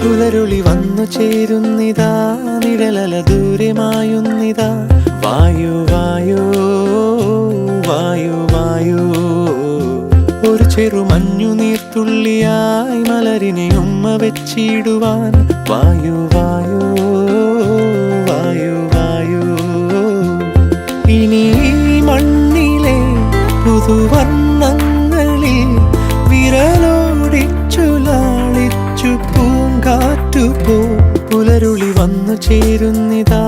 പുലരുളി വന്നു ചേരുന്നിതാ, നിഴലല ദൂരെ മായുന്നിതാ. വായു വായു വായു വായു, ഒരു ചെറു മഞ്ഞു നീർത്തുള്ളിയായി മലരിനെ ഉമ്മ വെച്ചിടുവാൻ. വായു വായു വായു വായു, ഇനി മണ്ണിലെ പുതുവർണ്ണങ്ങളിൽ വിരലോടിച്ചു ലാളിച്ചു പൂങ്കാറ്റുപോ. പുലരുളി വന്നു ചേരുന്നിതാ,